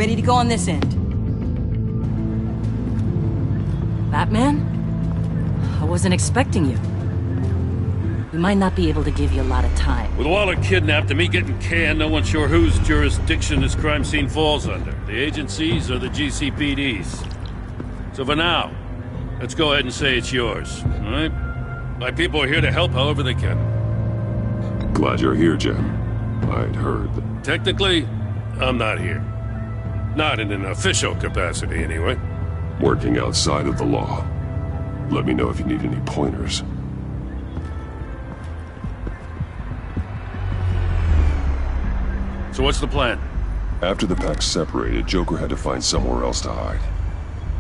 ready to go on this end. Batman? I wasn't expecting you. We might not be able to give you a lot of time. With Waller kidnapped and me getting canned, no one's sure whose jurisdiction this crime scene falls under. The agencies or the GCPD's. So for now, let's go ahead and say it's yours, all right? My people are here to help however they can. Glad you're here, Jim. I'd heard that... Technically, I'm not here. Not in an official capacity, anyway. Working outside of the law. Let me know if you need any pointers. So what's the plan? After the pack separated, Joker had to find somewhere else to hide.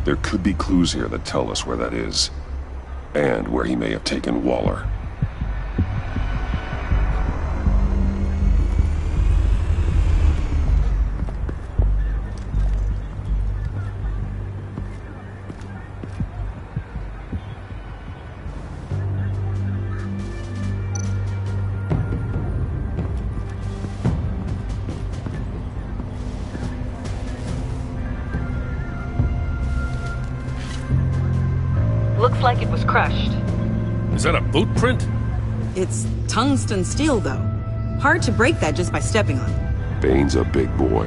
There could be clues here that tell us where that is. And where he may have taken Waller. Looks like it was crushed. Is that a boot print? It's tungsten steel, though. Hard to break that just by stepping on it. Bane's a big boy.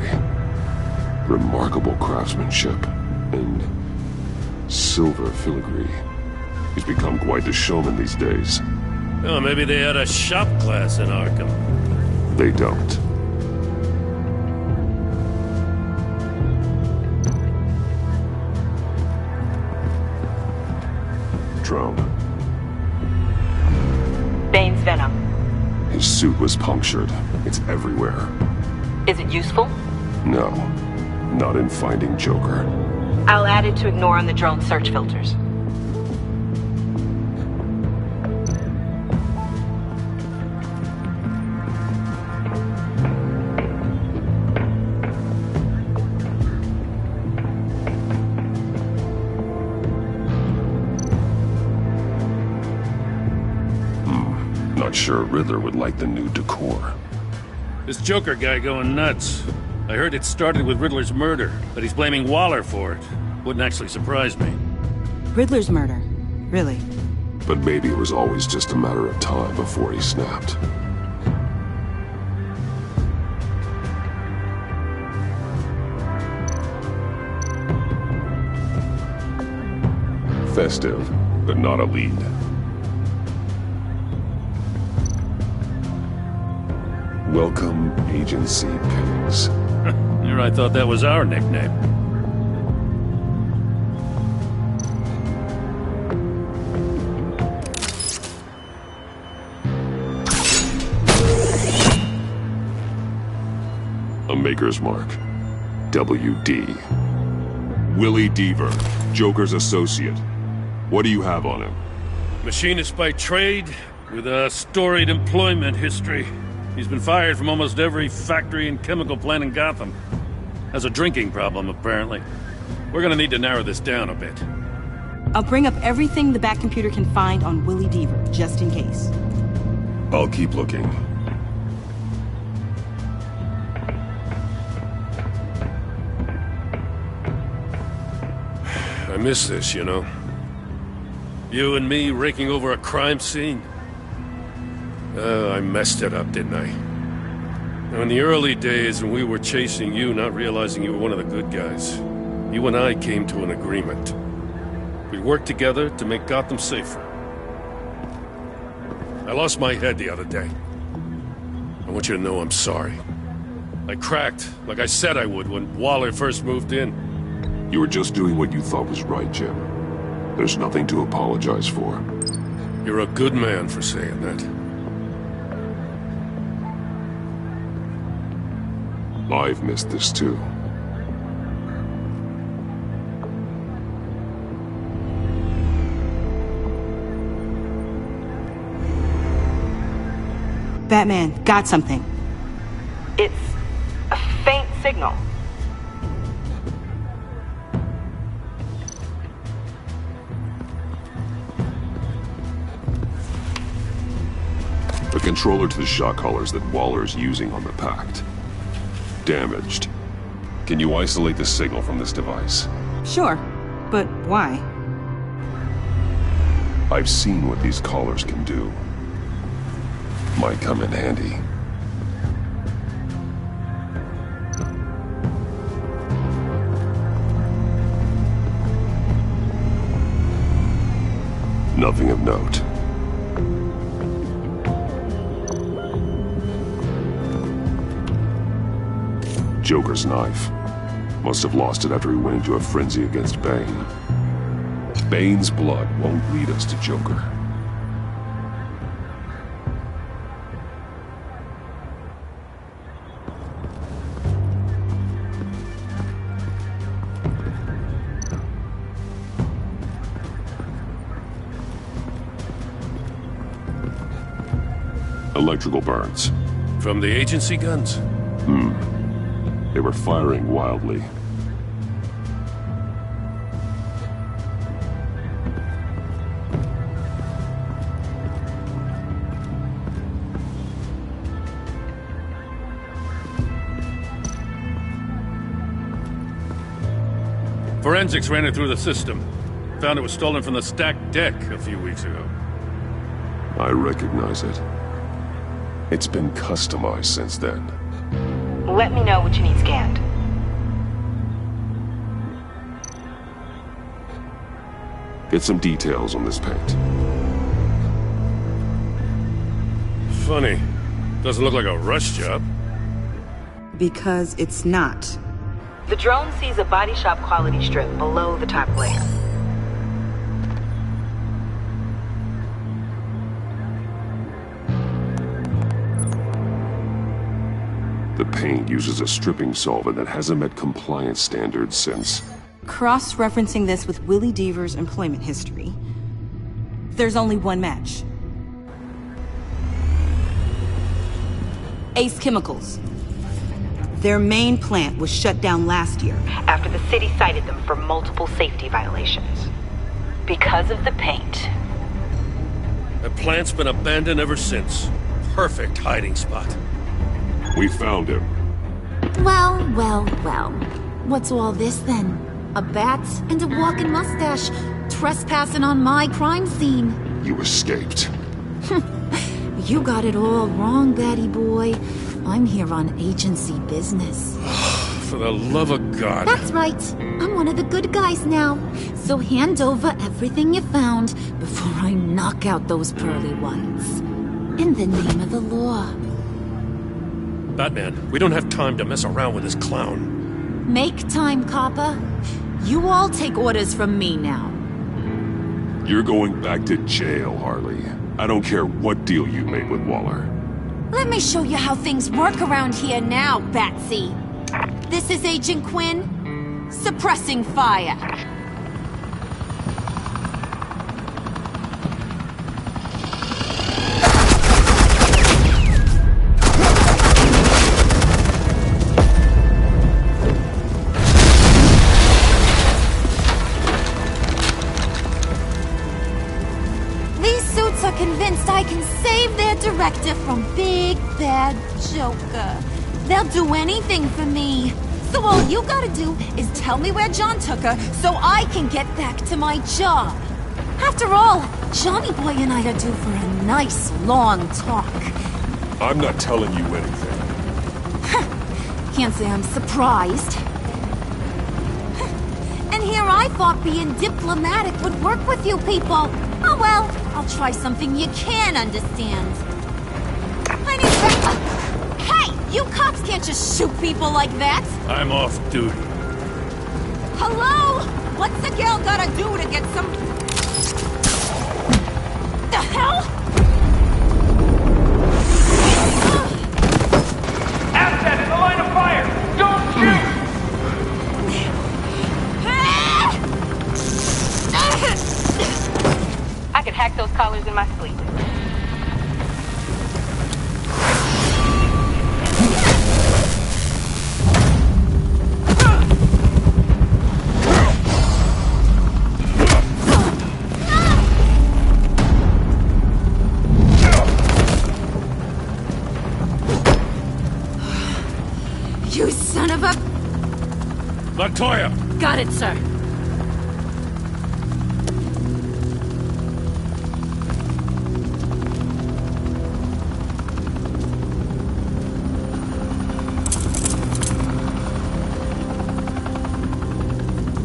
Remarkable craftsmanship. And silver filigree. He's become quite the showman these days. Oh, maybe they had a shop class in Arkham. They don't. Drone. Bane's venom. His suit was punctured. It's everywhere. Is it useful? No. Not in finding Joker. I'll add it to ignore on the drone search filters. Not sure Riddler would like the new decor. This Joker guy going nuts. I heard it started with Riddler's murder, but he's blaming Waller for it. Wouldn't actually surprise me. Riddler's murder? Really? But maybe it was always just a matter of time before he snapped. Festive, but not a lead. Welcome, Agency Pigs. Here I thought that was our nickname. A Maker's Mark. WD. Willie Deaver, Joker's associate. What do you have on him? Machinist by trade, with a storied employment history. He's been fired from almost every factory and chemical plant in Gotham. Has a drinking problem, apparently. We're gonna need to narrow this down a bit. I'll bring up everything the Bat computer can find on Willie Deaver, just in case. I'll keep looking. I miss this, you know. You and me raking over a crime scene. Oh, I messed it up, didn't I? Now, in the early days when we were chasing you, not realizing you were one of the good guys, you and I came to an agreement. We'd work together to make Gotham safer. I lost my head the other day. I want you to know I'm sorry. I cracked, like I said I would when Waller first moved in. You were just doing what you thought was right, Jim. There's nothing to apologize for. You're a good man for saying that. I've missed this too. Batman, got something. It's a faint signal. A controller to the shot collars that Waller's using on the Pact. Damaged. Can you isolate the signal from this device? Sure, but why? I've seen what these callers can do. Might come in handy. Nothing of note. Joker's knife. Must have lost it after he went into a frenzy against Bane. Bane's blood won't lead us to Joker. Electrical burns. From the agency guns? They were firing wildly. Forensics ran it through the system. Found it was stolen from the stacked deck a few weeks ago. I recognize it. It's been customized since then. Let me know what you need scanned. Get some details on this paint. Funny. Doesn't look like a rush job. Because it's not. The drone sees a body shop quality strip below the top layer. The paint uses a stripping solvent that hasn't met compliance standards since... Cross-referencing this with Willie Deaver's employment history, there's only one match. Ace Chemicals. Their main plant was shut down last year. After the city cited them for multiple safety violations. Because of the paint. The plant's been abandoned ever since. Perfect hiding spot. We found him. Well, well, well. What's all this then? A bat and a walking mustache trespassing on my crime scene. You escaped. You got it all wrong, Batty boy. I'm here on agency business. For the love of God. That's right. I'm one of the good guys now. So hand over everything you found before I knock out those pearly whites. In the name of the law. Batman, we don't have time to mess around with this clown. Make time, copper. You all take orders from me now. You're going back to jail, Harley. I don't care what deal you made with Waller. Let me show you how things work around here now, Batsy. This is Agent Quinn, suppressing fire. Convinced I can save their director from Big Bad Joker. They'll do anything for me. So all you gotta do is tell me where John took her so I can get back to my job. After all, Johnny Boy and I are due for a nice long talk. I'm not telling you anything. Can't say I'm surprised. And here I thought being diplomatic would work with you people. Oh well, I'll try something you can understand. I need that. Hey, you cops can't just shoot people like that. I'm off duty. Hello? What's a girl gotta do to get some... The hell? Asset in the line of fire! Don't shoot! I could hack those collars in my sleep. Montoya! Got it, sir.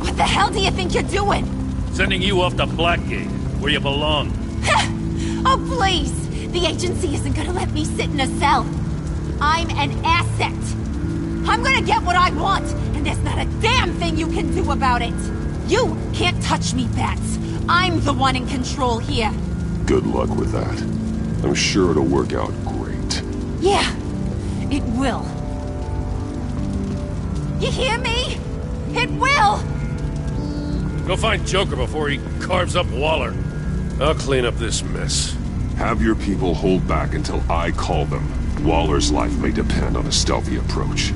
What the hell do you think you're doing? Sending you off to Blackgate, where you belong. Oh, please! The agency isn't gonna let me sit in a cell. I'm an asset. I'm gonna get what I want, and there's not a damn thing you can do about it. You can't touch me, Bats. I'm the one in control here. Good luck with that. I'm sure it'll work out great. Yeah, it will. You hear me? It will! Go find Joker before he carves up Waller. I'll clean up this mess. Have your people hold back until I call them. Waller's life may depend on a stealthy approach.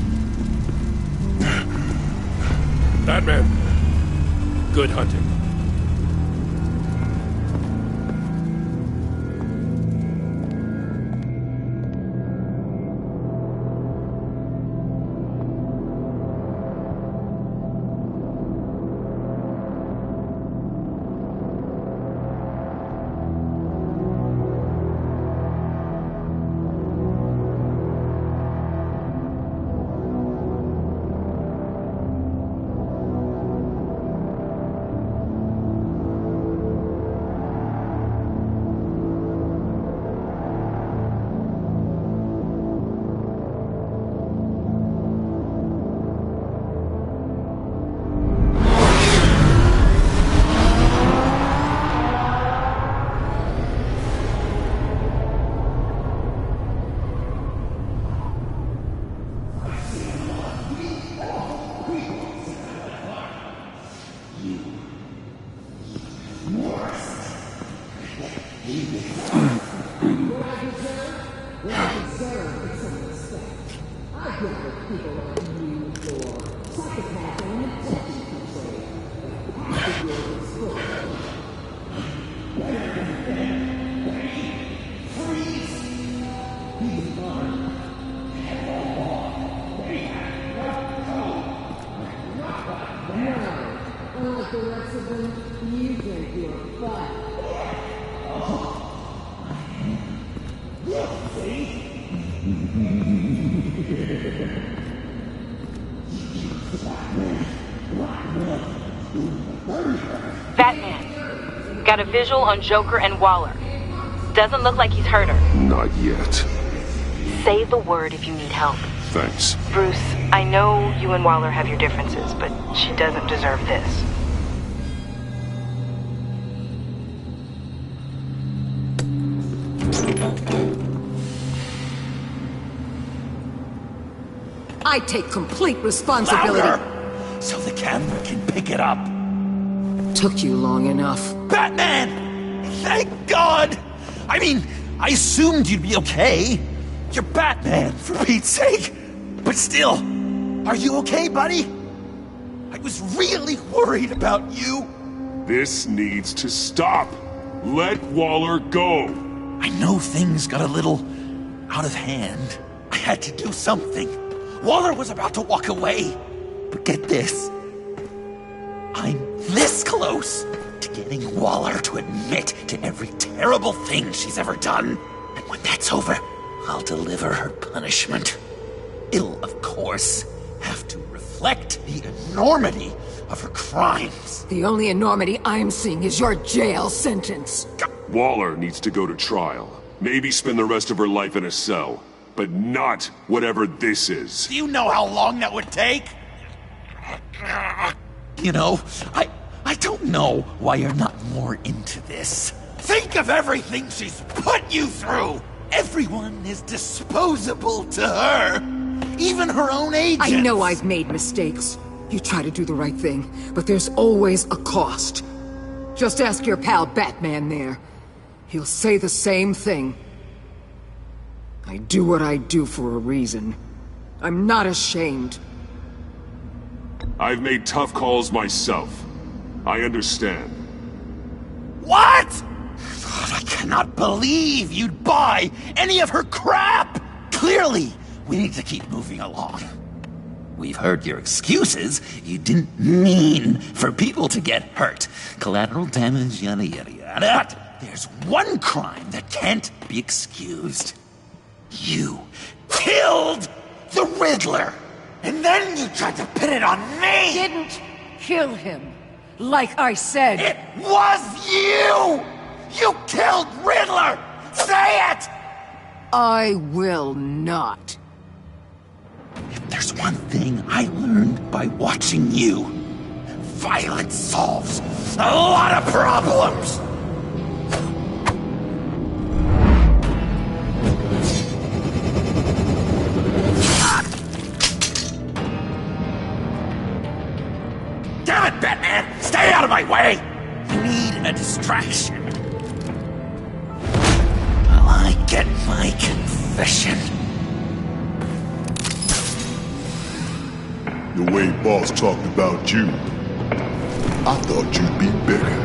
Batman, good hunting. Batman, got a visual on Joker and Waller. Doesn't look like he's hurt her. Not yet. Say the word if you need help. Thanks. Bruce, I know you and Waller have your differences, but she doesn't deserve this. I take complete responsibility. Louder, so the camera can pick it up. Took you long enough. Batman! Thank God! I mean, I assumed you'd be okay. You're Batman, for Pete's sake. But still, are you okay, buddy? I was really worried about you. This needs to stop. Let Waller go. I know things got a little out of hand. I had to do something. Waller was about to walk away. But get this. I'm this close to getting Waller to admit to every terrible thing she's ever done. And when that's over, I'll deliver her punishment. It'll, of course, have to reflect the enormity of her crimes. The only enormity I'm seeing is your jail sentence. Waller needs to go to trial. Maybe spend the rest of her life in a cell. But not whatever this is. Do you know how long that would take? You know, I don't know why you're not more into this. Think of everything she's put you through! Everyone is disposable to her. Even her own agent. I know I've made mistakes. You try to do the right thing, but there's always a cost. Just ask your pal Batman there. He'll say the same thing. I do what I do for a reason. I'm not ashamed. I've made tough calls myself. I understand. What? I cannot believe you'd buy any of her crap! Clearly, we need to keep moving along. We've heard your excuses. You didn't mean for people to get hurt. Collateral damage, yada yada yada. But there's one crime that can't be excused. You killed the Riddler! And then you tried to pin it on me! Didn't kill him, like I said. It was you! You killed Riddler! Say it! I will not. If there's one thing I learned by watching you, violence solves a lot of problems! Damn it, Batman! Stay out of my way! I need a distraction. While I get my confession. The way Boss talked about you, I thought you'd be bigger.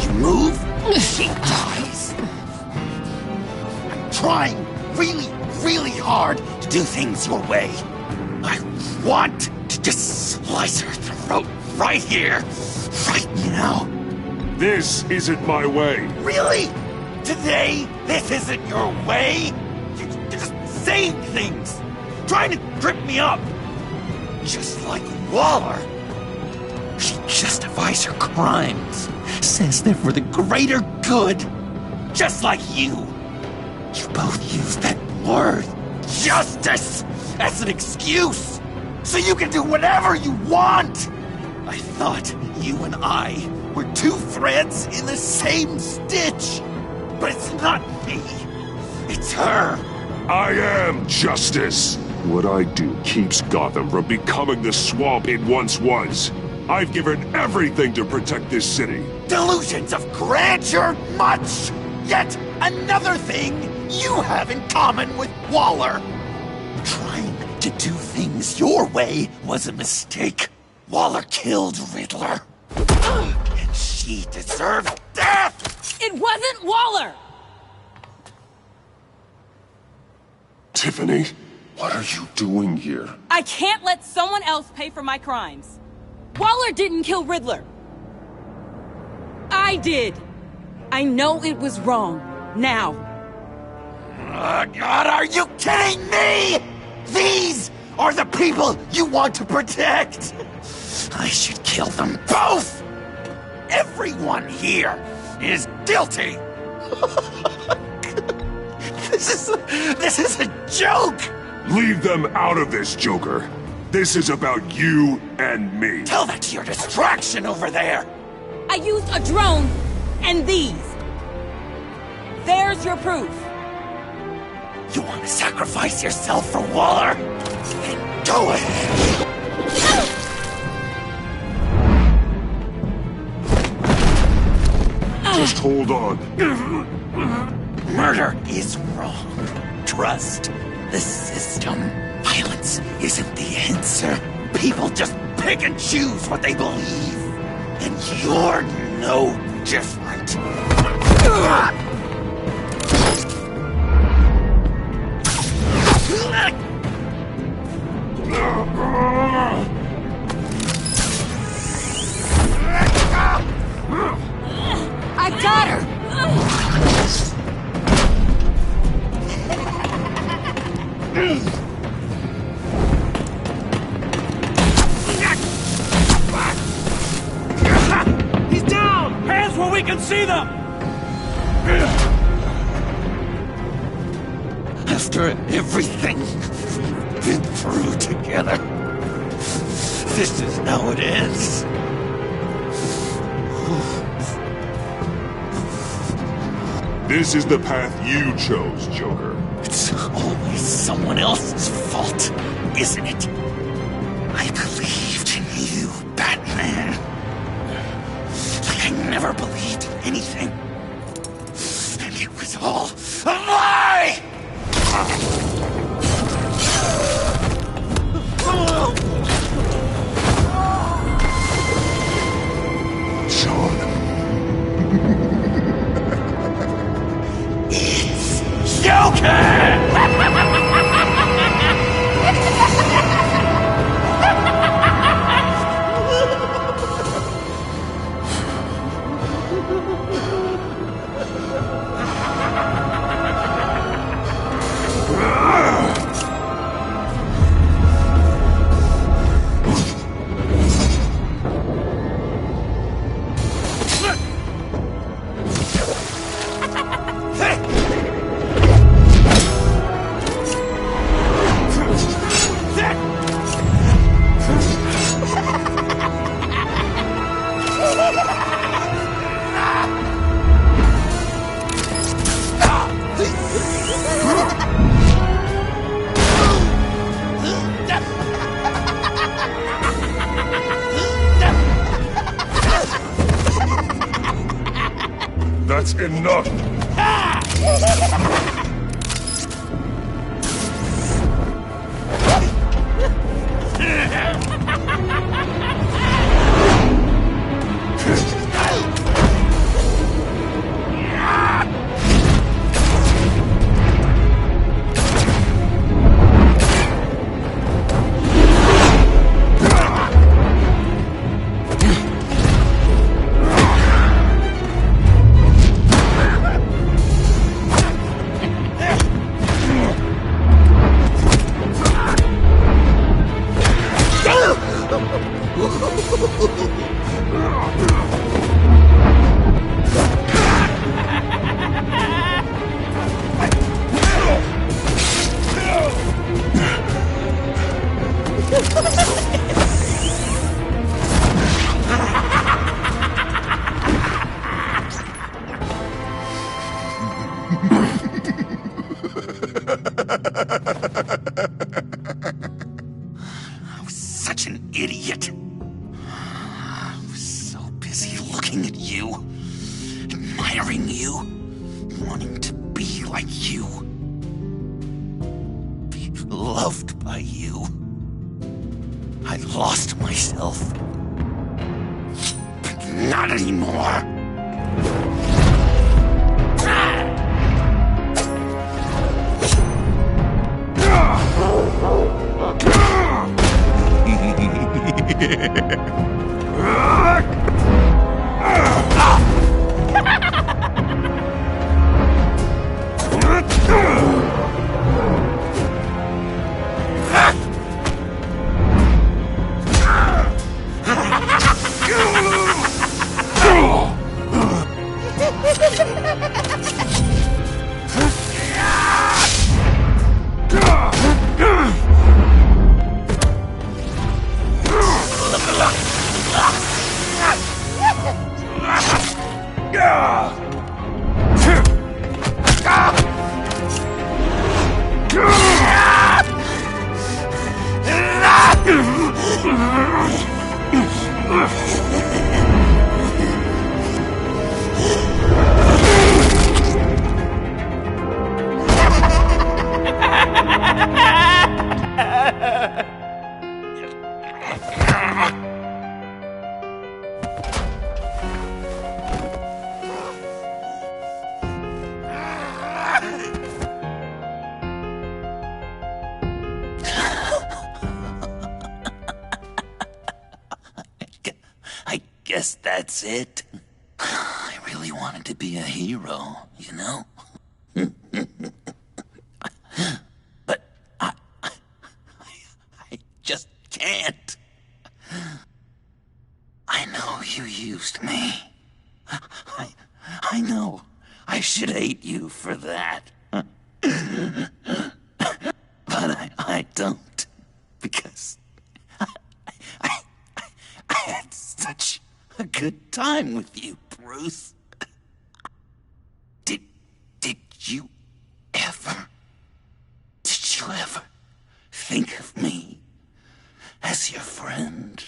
You move, she dies. I'm trying really hard to do things your way. I want to just slice her throat right here, right now. This isn't my way. Really? Today, this isn't your way? You're just saying things, trying to trip me up. Just like Waller. She justifies her crimes, says they're for the greater good. Just like you. You both use that word, justice, as an excuse, so you can do whatever you want. I thought you and I were two threads in the same stitch, but it's not me. It's her. I am justice. What I do keeps Gotham from becoming the swamp it once was. I've given everything to protect this city. Delusions of grandeur much! Yet another thing you have in common with Waller. Trying to do things your way was a mistake. Waller killed Riddler. And she deserved death! It wasn't Waller! Tiffany, what are you doing here? I can't let someone else pay for my crimes. Waller didn't kill Riddler. I did. I know it was wrong. Now. God, are you kidding me? These are the people you want to protect. I should kill them both. Everyone here is guilty. This is a joke. Leave them out of this, Joker. This is about you and me. Tell that to your distraction over there. I used a drone and these. There's your proof. You want to sacrifice yourself for Waller? Then do it! Just hold on. Murder is wrong. Trust the system. Violence isn't the answer. People just pick and choose what they believe. And you're no different. I got her! He's down! Hands where we can see them! After everything we've been through together, this is how it ends. This is the path you chose, Joker. It's always someone else's fault, isn't it? I believed in you, Batman. Like I never believed in anything. And it was all a lie! Enough! I was such an idiot. I was so busy looking at you, admiring you, wanting to be like you, be loved by you. I lost myself. But not anymore. I guess that's it. I really wanted to be a hero, you know? But I just can't. I know you used me. I know I should hate you for that. But I don't. Because I had such a good time with you, Bruce. Did you ever think of me as your friend?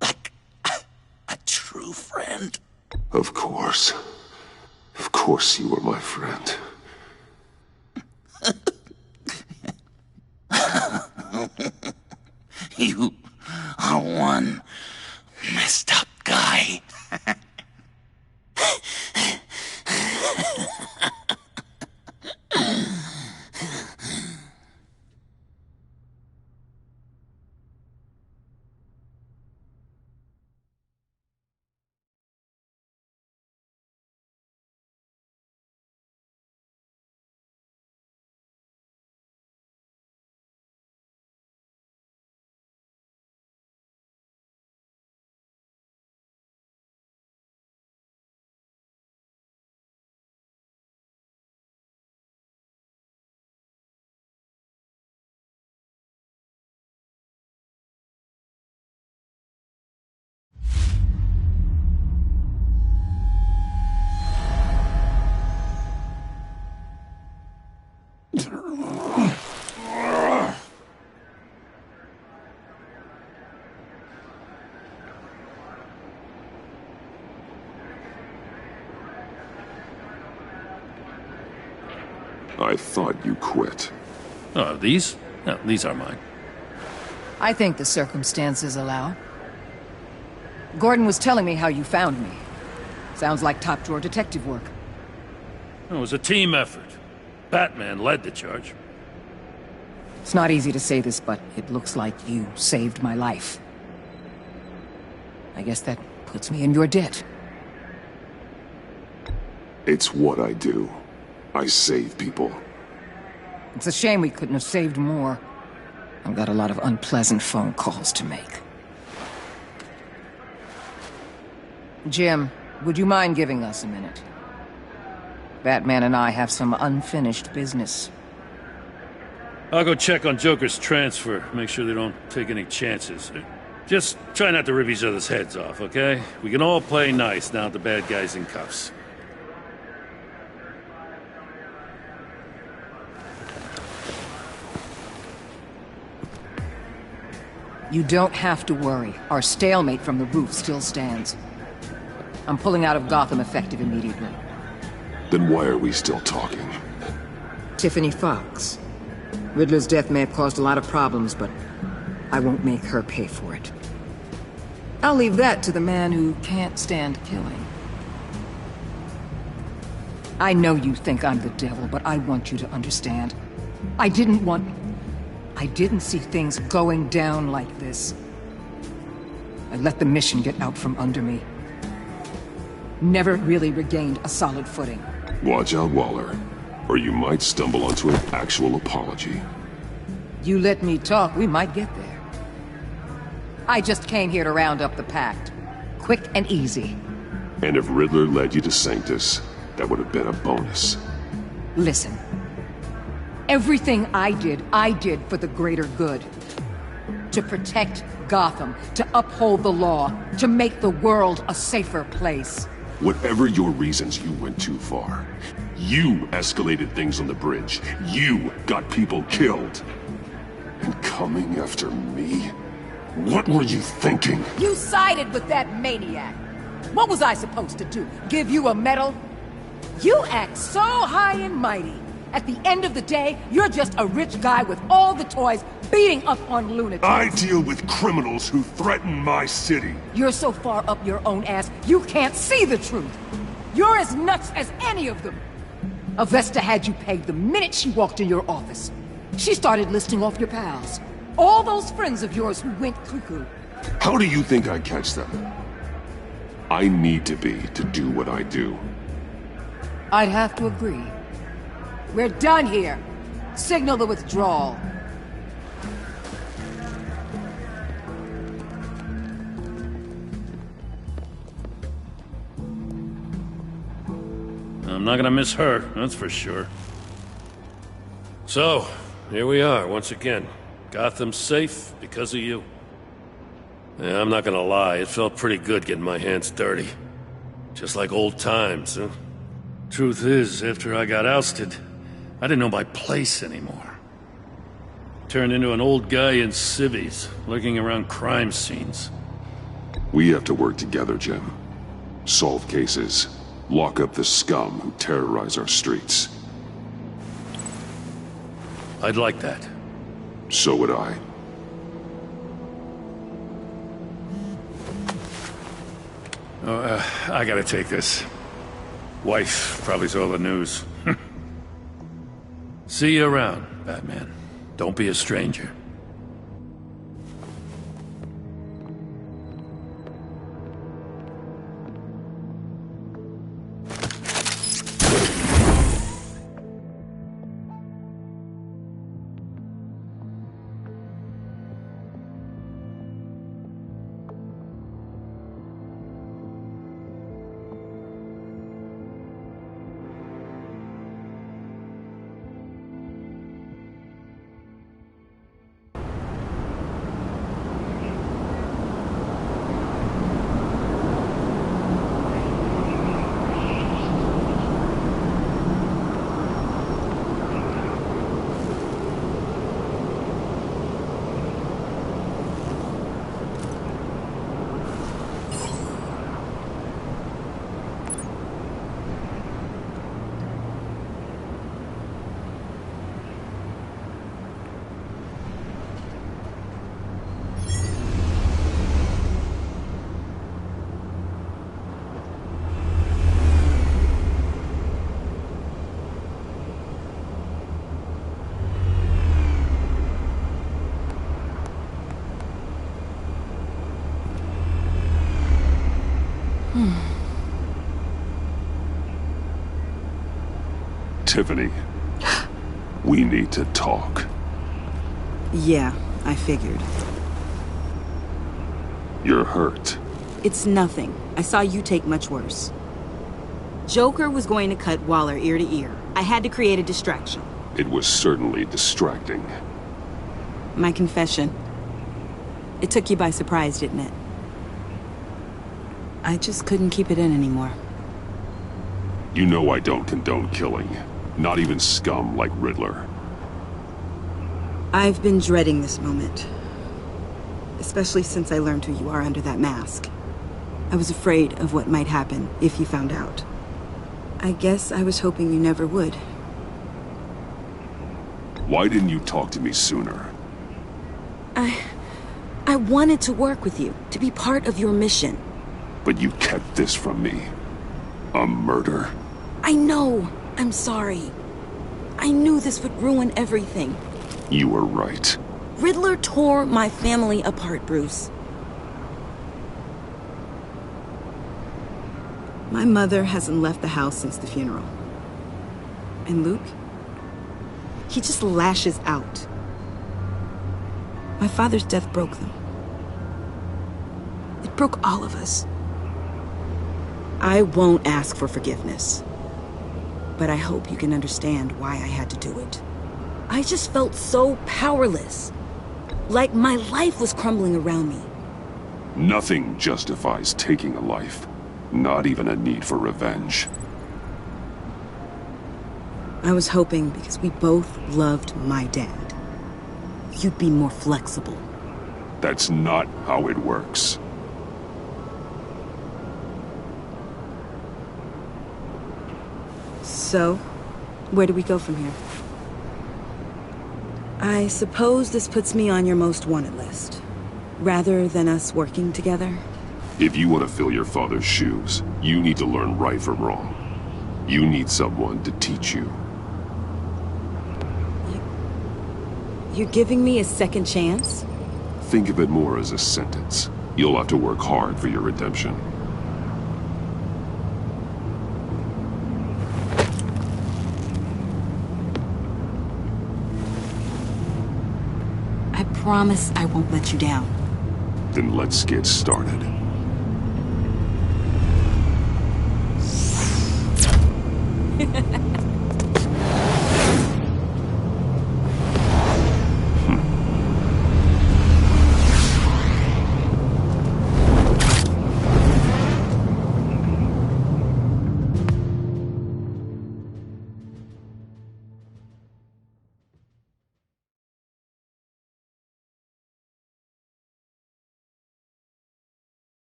Like a true friend? Of course. Of course you were my friend. You are one messed up guy. I thought you quit. Oh, these? No, these are mine. I think the circumstances allow. Gordon was telling me how you found me. Sounds like top-drawer detective work. It was a team effort. Batman led the charge. It's not easy to say this, but it looks like you saved my life. I guess that puts me in your debt. It's what I do. I save people. It's a shame we couldn't have saved more. I've got a lot of unpleasant phone calls to make. Jim, would you mind giving us a minute? Batman and I have some unfinished business. I'll go check on Joker's transfer, make sure they don't take any chances. Just try not to rip each other's heads off, okay? We can all play nice now that the bad guy's in cuffs. You don't have to worry. Our stalemate from the roof still stands. I'm pulling out of Gotham effective immediately. Then why are we still talking? Tiffany Fox. Riddler's death may have caused a lot of problems, but I won't make her pay for it. I'll leave that to the man who can't stand killing. I know you think I'm the devil, but I want you to understand. I didn't see things going down like this. I let the mission get out from under me. Never really regained a solid footing. Watch out, Waller, or you might stumble onto an actual apology. You let me talk, we might get there. I just came here to round up the pact. Quick and easy. And if Riddler led you to Sanctus, that would have been a bonus. Listen. Everything I did for the greater good. To protect Gotham, to uphold the law, to make the world a safer place. Whatever your reasons, you went too far. You escalated things on the bridge. You got people killed. And coming after me? What were you thinking? You sided with that maniac. What was I supposed to do? Give you a medal? You act so high and mighty. At the end of the day, you're just a rich guy with all the toys beating up on lunatics. I deal with criminals who threaten my city. You're so far up your own ass, you can't see the truth. You're as nuts as any of them. Avesta had you pegged the minute she walked in your office. She started listing off your pals. All those friends of yours who went cuckoo. How do you think I catch them? I need to be to do what I do. I'd have to agree. We're done here. Signal the withdrawal. I'm not gonna miss her, that's for sure. So, here we are, once again. Gotham's safe because of you. Yeah, I'm not gonna lie, it felt pretty good getting my hands dirty. Just like old times, huh? Truth is, after I got ousted, I didn't know my place anymore. Turned into an old guy in civvies, lurking around crime scenes. We have to work together, Jim. Solve cases. Lock up the scum who terrorize our streets. I'd like that. So would I. I gotta take this. Wife probably saw the news. See you around, Batman. Don't be a stranger. Tiffany, we need to talk. Yeah, I figured. You're hurt. It's nothing. I saw you take much worse. Joker was going to cut Waller ear to ear. I had to create a distraction. It was certainly distracting. My confession. It took you by surprise, didn't it? I just couldn't keep it in anymore. You know I don't condone killing. Not even scum like Riddler. I've been dreading this moment. Especially since I learned who you are under that mask. I was afraid of what might happen if you found out. I guess I was hoping you never would. Why didn't you talk to me sooner? I wanted to work with you, to be part of your mission. But you kept this from me. A murder? I know. I'm sorry. I knew this would ruin everything. You were right. Riddler tore my family apart, Bruce. My mother hasn't left the house since the funeral. And Luke? He just lashes out. My father's death broke them. It broke all of us. I won't ask for forgiveness. But I hope you can understand why I had to do it. I just felt so powerless. Like my life was crumbling around me. Nothing justifies taking a life. Not even a need for revenge. I was hoping because we both loved my dad, you'd be more flexible. That's not how it works. So, where do we go from here? I suppose this puts me on your most wanted list, rather than us working together. If you want to fill your father's shoes, you need to learn right from wrong. You need someone to teach you. You're giving me a second chance? Think of it more as a sentence. You'll have to work hard for your redemption. I promise I won't let you down. Then let's get started.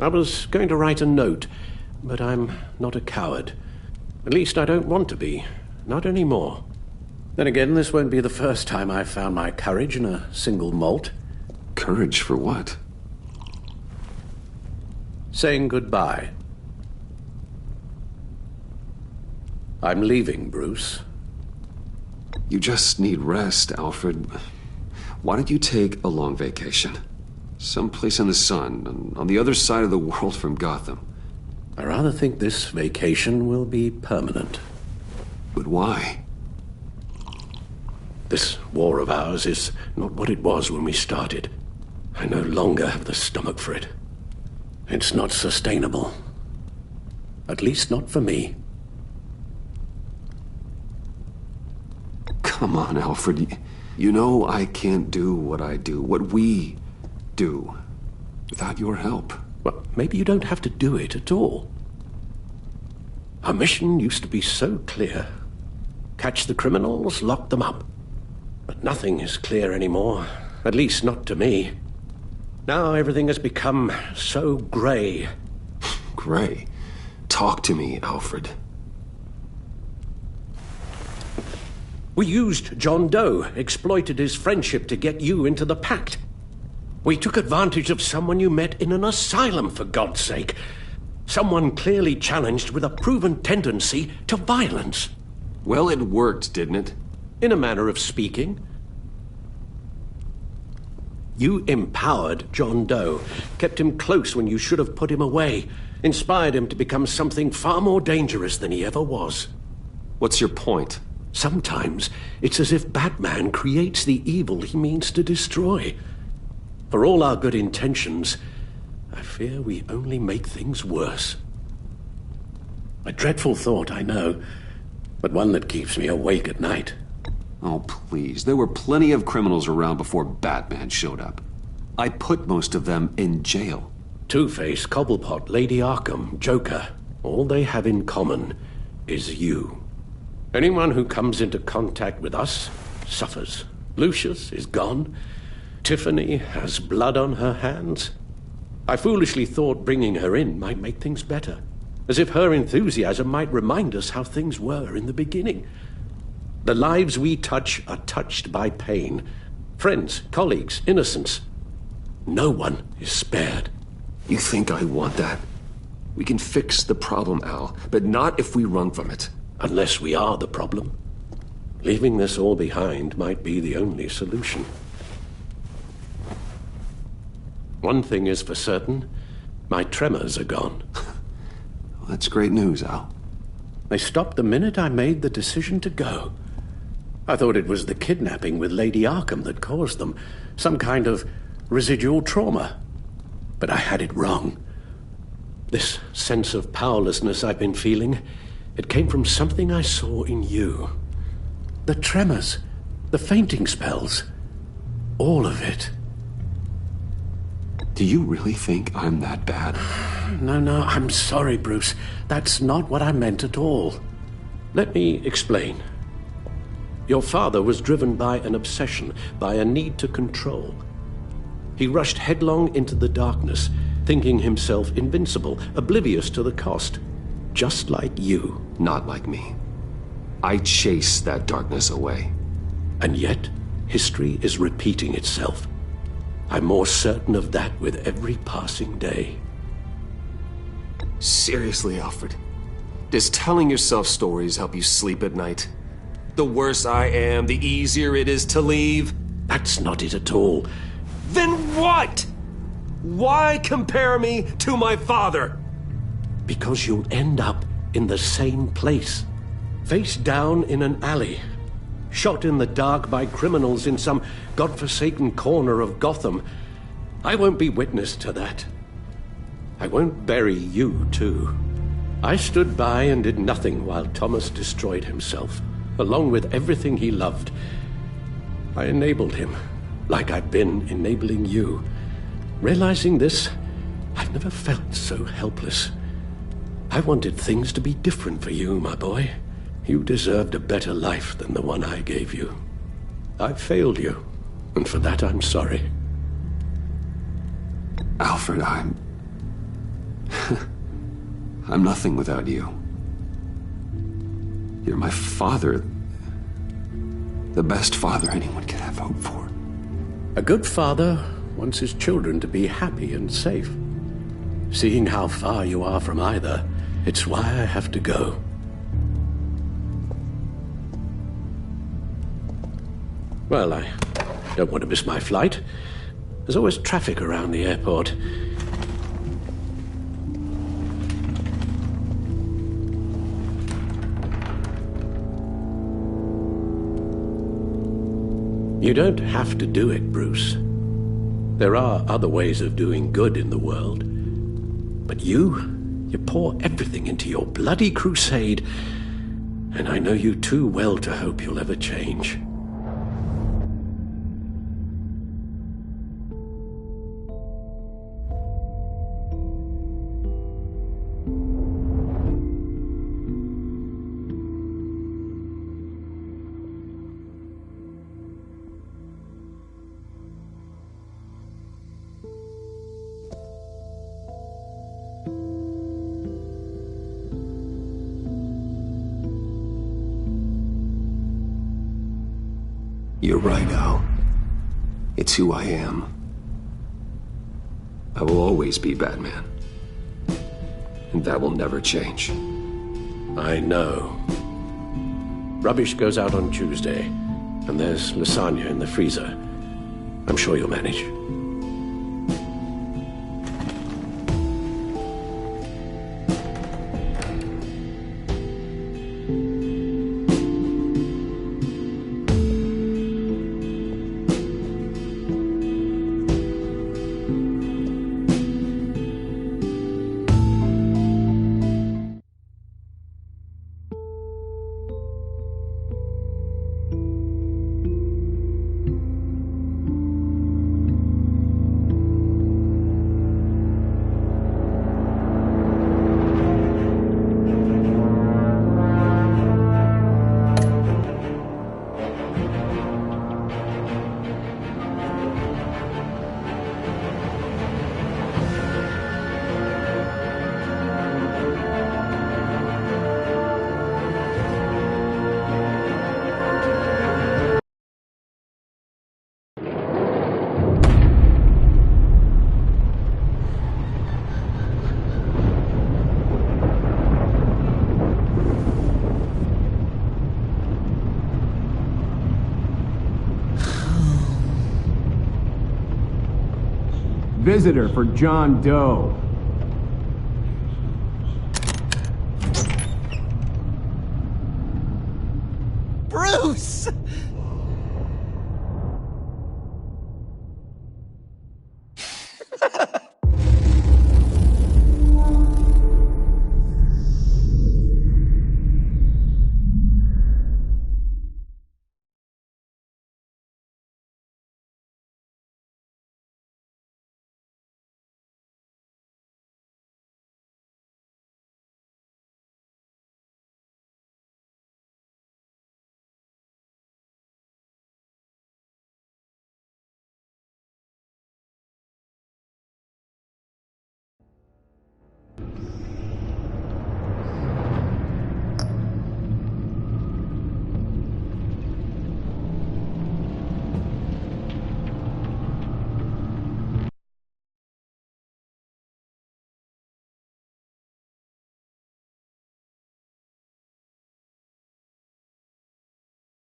I was going to write a note, but I'm not a coward. At least I don't want to be. Not anymore. Then again, this won't be the first time I've found my courage in a single malt. Courage for what? Saying goodbye. I'm leaving, Bruce. You just need rest, Alfred. Why don't you take a long vacation? Someplace in the sun, on the other side of the world from Gotham. I rather think this vacation will be permanent. But why? This war of ours is not what it was when we started. I no longer have the stomach for it. It's not sustainable. At least not for me. Come on, Alfred. You know I can't do what I do, what we do, without your help. Well, maybe you don't have to do it at all. Our mission used to be so clear. Catch the criminals, lock them up. But nothing is clear anymore, at least not to me. Now everything has become so grey. Grey? Talk to me, Alfred. We used John Doe, exploited his friendship to get you into the pact. We took advantage of someone you met in an asylum, for God's sake. Someone clearly challenged with a proven tendency to violence. Well, it worked, didn't it? In a manner of speaking. You empowered John Doe, kept him close when you should have put him away, inspired him to become something far more dangerous than he ever was. What's your point? Sometimes it's as if Batman creates the evil he means to destroy. For all our good intentions, I fear we only make things worse. A dreadful thought, I know, but one that keeps me awake at night. Oh, please. There were plenty of criminals around before Batman showed up. I put most of them in jail. Two-Face, Cobblepot, Lady Arkham, Joker, all they have in common is you. Anyone who comes into contact with us suffers. Lucius is gone. Tiffany has blood on her hands. I foolishly thought bringing her in might make things better, as if her enthusiasm might remind us how things were in the beginning. The lives we touch are touched by pain. Friends, colleagues, innocents. No one is spared. You think I want that? We can fix the problem, Al, but not if we run from it. Unless we are the problem. Leaving this all behind might be the only solution. One thing is for certain, my tremors are gone. Well, that's great news, Al. They stopped the minute I made the decision to go. I thought it was the kidnapping with Lady Arkham that caused them, some kind of residual trauma. But I had it wrong. This sense of powerlessness I've been feeling, it came from something I saw in you. The tremors, the fainting spells, all of it. Do you really think I'm that bad? No, I'm sorry, Bruce. That's not what I meant at all. Let me explain. Your father was driven by an obsession, by a need to control. He rushed headlong into the darkness, thinking himself invincible, oblivious to the cost. Just like you. Not like me. I chase that darkness away. And yet, history is repeating itself. I'm more certain of that with every passing day. Seriously, Alfred? Does telling yourself stories help you sleep at night? The worse I am, the easier it is to leave? That's not it at all. Then what? Why compare me to my father? Because you'll end up in the same place. Face down in an alley. Shot in the dark by criminals in some godforsaken corner of Gotham. I won't be witness to that. I won't bury you, too. I stood by and did nothing while Thomas destroyed himself, along with everything he loved. I enabled him, like I've been enabling you. Realizing this, I've never felt so helpless. I wanted things to be different for you, my boy. You deserved a better life than the one I gave you. I failed you, and for that I'm sorry. Alfred, I'm nothing without you. You're my father. The best father anyone could have hoped for. A good father wants his children to be happy and safe. Seeing how far you are from either, it's why I have to go. Well, I don't want to miss my flight. There's always traffic around the airport. You don't have to do it, Bruce. There are other ways of doing good in the world. But you pour everything into your bloody crusade, and I know you too well to hope you'll ever change. You're right, Al. It's who I am. I will always be Batman. And that will never change. I know. Rubbish goes out on Tuesday, and there's lasagna in the freezer. I'm sure you'll manage. Visitor for John Doe. Bruce!